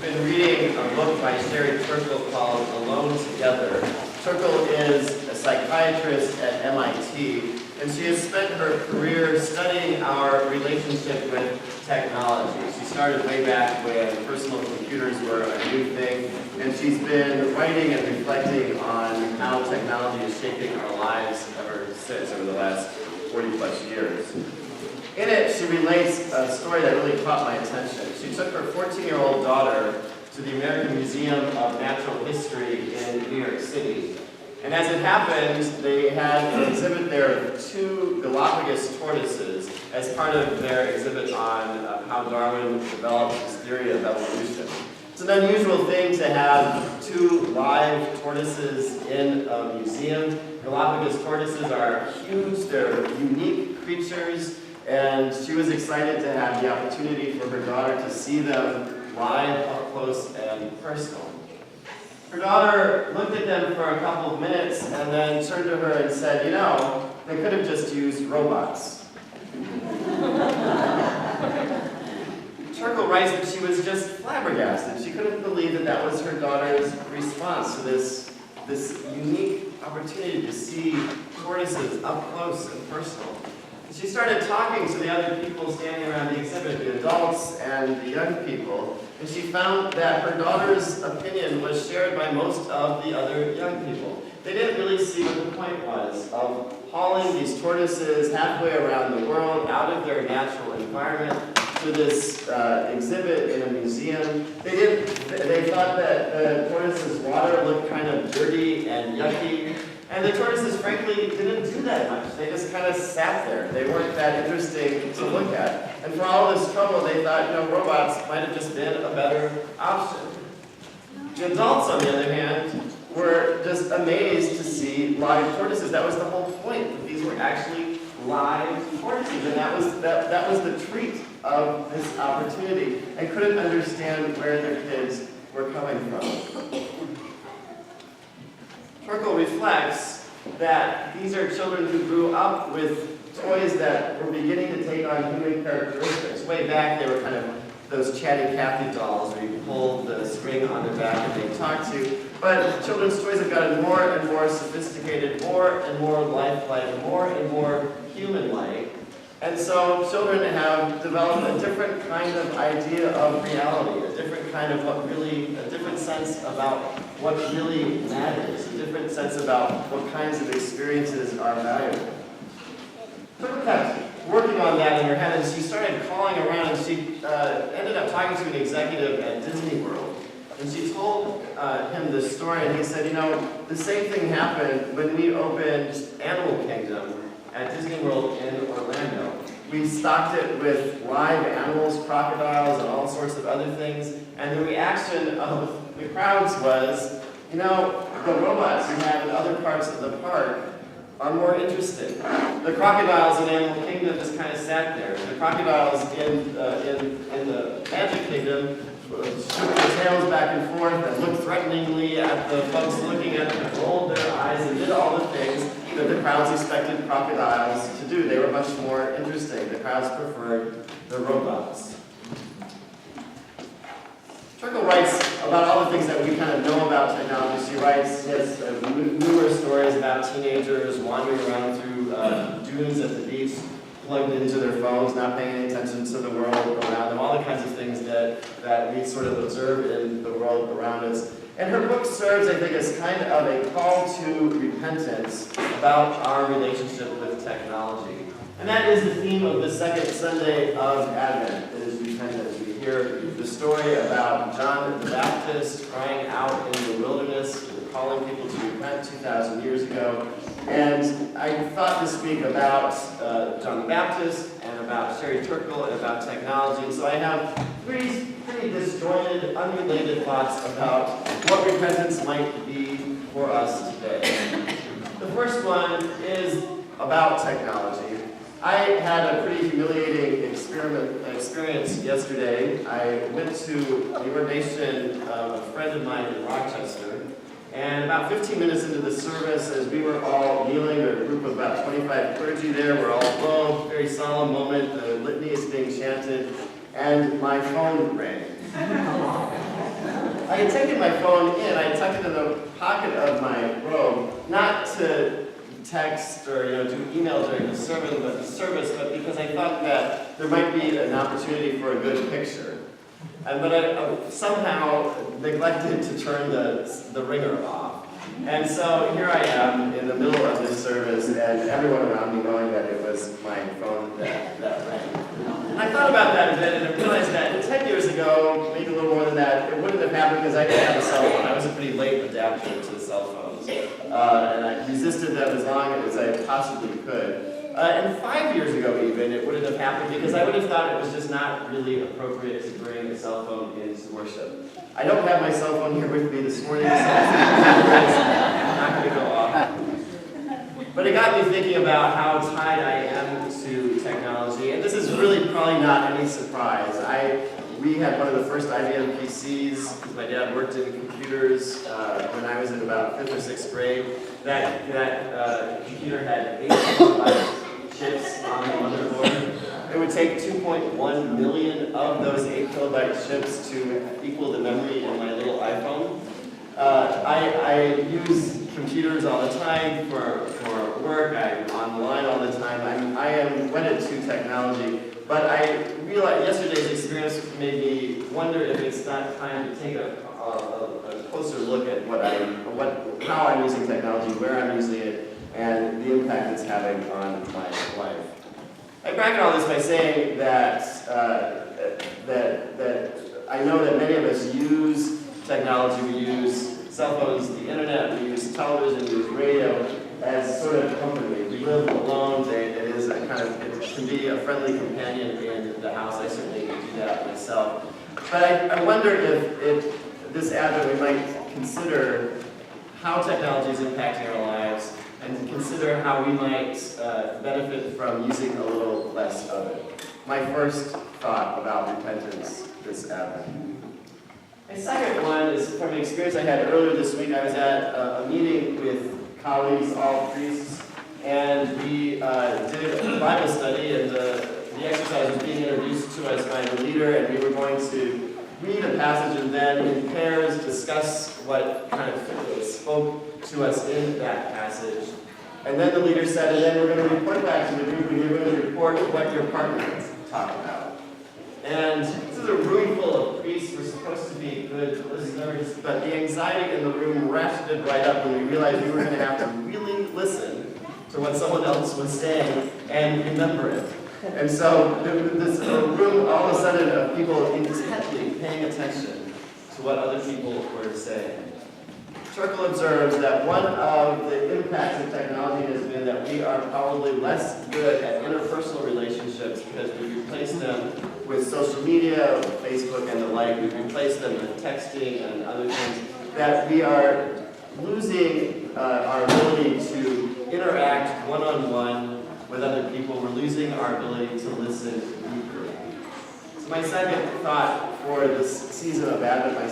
been reading a book by Sherry Turkle called Alone Together. Turkle is a psychiatrist at MIT, and she has spent her career studying our relationship with technology. She started way back when personal computers were a new thing, and she's been writing and reflecting on how technology is shaping our lives ever since, over the last 40 plus years. In it, she relates a story that really caught my attention. She took her 14-year-old daughter to the American Museum of Natural History in New York City. And as it happened, they had an exhibit there of 2 Galapagos tortoises as part of their exhibit on how Darwin developed his theory of evolution. It's an unusual thing to have 2 live tortoises in a museum. Galapagos tortoises are huge, they're unique creatures, and she was excited to have the opportunity for her daughter to see them live, up close, and personal. Her daughter looked at them for a couple of minutes and then turned to her and said, "You know, they could have just used robots." Turkle writes that she was just flabbergasted. She couldn't believe that that was her daughter's response to this unique opportunity to see tortoises up close and personal. She started talking to the other people standing around the exhibit, the adults and the young people, and she found that her daughter's opinion was shared by most of the other young people. They didn't really see what the point was of hauling these tortoises halfway around the world out of their natural environment to this exhibit in a museum. They thought that the tortoises' water looked kind of dirty and yucky. And the tortoises, frankly, didn't do that much. They just kind of sat there. They weren't that interesting to look at. And for all this trouble, they thought, robots might have just been a better option. The adults, on the other hand, were just amazed to see live tortoises. That was the whole point, that these were actually live tortoises. And that was the treat of this opportunity, and couldn't understand where their kids were coming from. Turkle reflects that these are children who grew up with toys that were beginning to take on human characteristics. Way back, they were kind of those chatty Cathy dolls where you pull the string on their back and they talk to you. But children's toys have gotten more and more sophisticated, more and more lifelike, more and more human-like. And so children have developed a different kind of idea of reality, a different sense about what really matters, a different sense about what kinds of experiences are valuable. Turkle kept working on that in her head, and she started calling around, and she ended up talking to an executive at Disney World. And she told him this story, and he said, the same thing happened when we opened Animal Kingdom at Disney World in Orlando. We stocked it with live animals, crocodiles, and all sorts of other things, and the reaction of the crowds was, the robots you have in other parts of the park are more interesting. The crocodiles in Animal Kingdom just kind of sat there. The crocodiles in the Magic Kingdom shook their tails back and forth and looked threateningly at the folks looking at them, and rolled their eyes and did all the things that the crowds expected crocodiles to do. They were much more interesting. The crowds preferred the robots. Turkle writes about all the things that we kind of know about technology. She has numerous stories about teenagers wandering around through dunes at the beach, plugged into their phones, not paying any attention to the world around them, all the kinds of things that we sort of observe in the world around us. And her book serves, I think, as kind of a call to repentance about our relationship with technology. And that is the theme of the second Sunday of Advent, is repentance. We hear the story about John the Baptist crying out in the wilderness, calling people to repent 2,000 years ago. And I thought to speak about John the Baptist and about Sherry Turkle and about technology. And so I have 3 pretty disjointed, unrelated thoughts about what repentance might be for us today. The first one is about technology. I had a pretty humiliating experience yesterday. I went to the ordination of a friend of mine in Rochester, and about 15 minutes into the service, as we were all kneeling, a group of about 25 clergy there, we're all low, very solemn moment, the litany is being chanted, and my phone rang. I had taken my phone in, I had tucked it in the pocket of my robe, not to text or do email during the service, but because I thought that there might be an opportunity for a good picture. But I somehow neglected to turn the ringer off. And so here I am in the middle of this service, and everyone around me knowing that it was my phone that rang. And I thought about that a bit, and I realized that 10 years ago, maybe a little more than that, it wouldn't have happened because I didn't have a cell phone. I was a pretty late adapter to cell phones. And I resisted them as long as I possibly could. And 5 years ago even, it wouldn't have happened because I would have thought it was just not really appropriate to bring a cell phone into worship. I don't have my cell phone here with me this morning, so it's not going to go off. But it got me thinking about how tied I am to technology, and this is really probably not any surprise. We had one of the first IBM PCs, because my dad worked in computers when I was in about 5th or 6th grade. That computer had 8 kilobyte chips on the motherboard. It would take 2.1 million of those 8 kilobyte chips to equal the memory in my little iPhone. I use computers all the time for work. I'm online all the time. I am wedded to technology, but I realized yesterday's experience made me wonder if it's not time to take a closer look at how I'm using technology, where I'm using it, and the impact it's having on my life. I bracket all this by saying that I know that many of us use technology. We use cell phones, the internet, we use television, we use radio as sort of company. We live alone. It can be a friendly companion in the house. I certainly do that myself. But I wonder if this Advent we might consider how technology is impacting our lives and consider how we might benefit from using a little less of it. My first thought about repentance this Advent. My second one is from an experience I had earlier this week. I was at a meeting with colleagues, all priests, and we did a Bible study, and the exercise was being introduced to us by the leader, and we were going to read a passage and then in pairs discuss what kind of spoke to us in that passage. And then the leader said, and then we're going to report back to the group, and you're going to report what your partners talk about. And this is a room full of priests. We're supposed to be good listeners, but the anxiety in the room ratcheted right up when we realized we were going to have to really listen to what someone else was saying and remember it. And so this room, all of a sudden, of people intently paying attention to what other people were saying. Turkle observes that one of the impacts of technology has been that we are probably less good at interpersonal relationships because we replace them with social media, Facebook and the like. We replace them with texting and other things. That we are losing our ability to interact one-on-one with other people. We're losing our ability to listen deeply. So my second thought for this season of Advent, my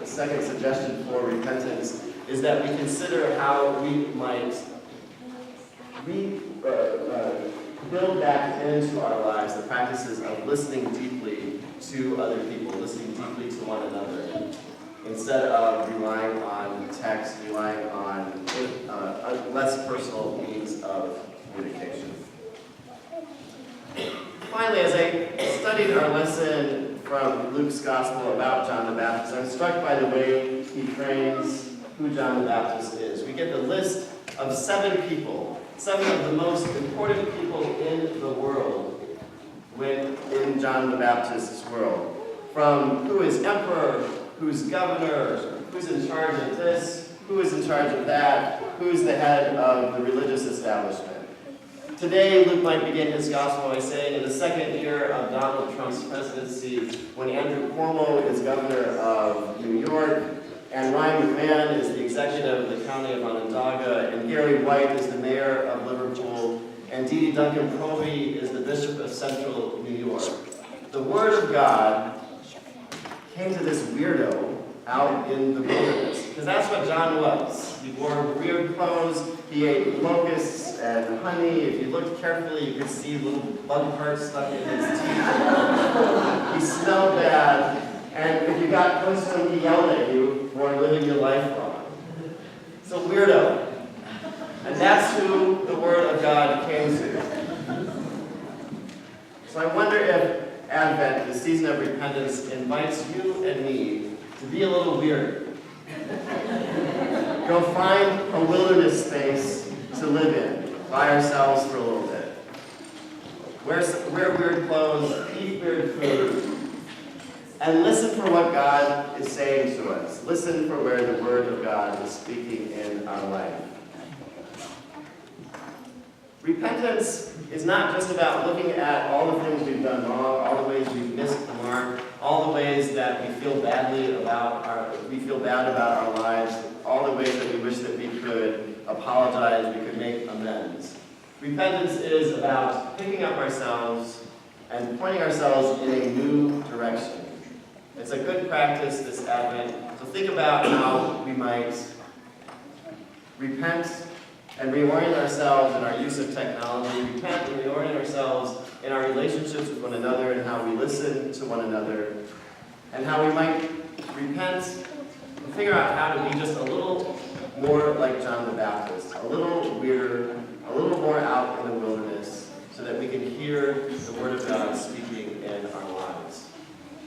second suggestion for repentance is that we consider how we might build back into our lives the practices of listening deeply to other people, listening deeply to one another, instead of relying on text, relying on less personal means of communication. Finally, as I studied our lesson from Luke's Gospel about John the Baptist, I'm struck by the way he frames who John the Baptist is. We get the list of 7 people, 7 of the most important people in the world in John the Baptist's world. From who is emperor, who's governor, who's in charge of this, who is in charge of that, who's the head of the religious establishment. Today, Luke might begin his gospel by saying, in the second year of Donald Trump's presidency, when Andrew Cuomo is governor of New York, and Ryan McMahon is the executive of the county of Onondaga, and Gary White is the mayor of Liverpool, and Dee Dee Duncan-Provey is the bishop of central New York. The word of God came to this weirdo out in the wilderness, because that's what John was. He wore weird clothes, he ate locusts and honey. If you looked carefully, you could see little bug parts stuck in his teeth. He smelled bad, And if you got close to him, he yelled at you for living your life wrong. It's a weirdo. And that's who the Word of God came to. So I wonder if Advent, the season of repentance, invites you and me to be a little weird. Go find a wilderness space to live in by ourselves for a little bit. Wear weird clothes, eat weird food, and listen for what God is saying to us. Listen for where the Word of God is speaking in our life. Repentance is not just about looking at all the things we've done wrong, all the ways we've missed the mark, all the ways that we feel bad about our lives, all the ways that we wish that we could apologize, we could make amends. Repentance is about picking up ourselves and pointing ourselves in a new direction. It's a good practice this Advent. So think about how we might repent and reorient ourselves in our use of technology, repent and reorient ourselves in our relationships with one another and how we listen to one another, and how we might repent and figure out how to be just a little more like John the Baptist, a little weirder, a little more out in the wilderness, so that we can hear the Word of God speaking in our lives.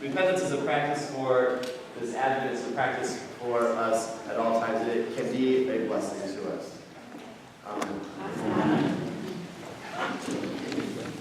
Repentance is a practice for this Advent, it's a practice for us at all times, and it can be a blessing to us. Amen.